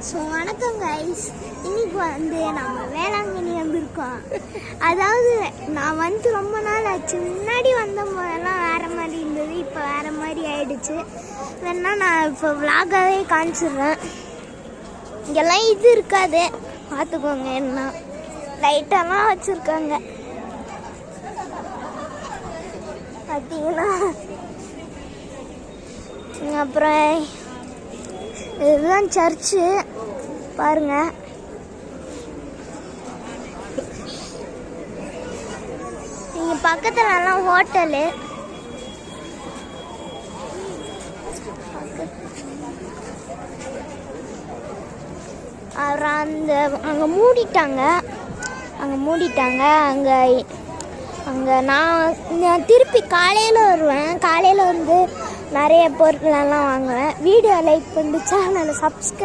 So வணக்கம் guys, இன்னைக்கு நம்ம வேளாங்கண்ணி வந்திருக்கோம். அதாவது நான் ரொம்ப நாள் ஆச்சு. முன்னாடி வந்த போதெல்லாம் வேறு மாதிரி இருந்தது, இப்போ வேறு மாதிரி ஆயிடுச்சு. வேணா நான் இப்போ விளாகாவே காமிச்சிடுறேன். இங்கெல்லாம் இது இருக்காது, பார்த்துக்கோங்க. என்ன லைட்டெல்லாம் வச்சுருக்காங்க பார்த்தீங்கன்னா. அப்புறம் இதுதான் சர்ச்சு பாருங்க. இங்க பக்கத்துலலாம் ஹோட்டலு. அப்புறம் அங்கே மூடிட்டாங்க. அங்கே நான் திருப்பி காலையில் வருவேன். காலையில் வந்து நிறைய பொருட்களெல்லாம் வாங்குவேன். வீடியோ லைக் பண்ணி சேனலை சப்ஸ்கிரைப்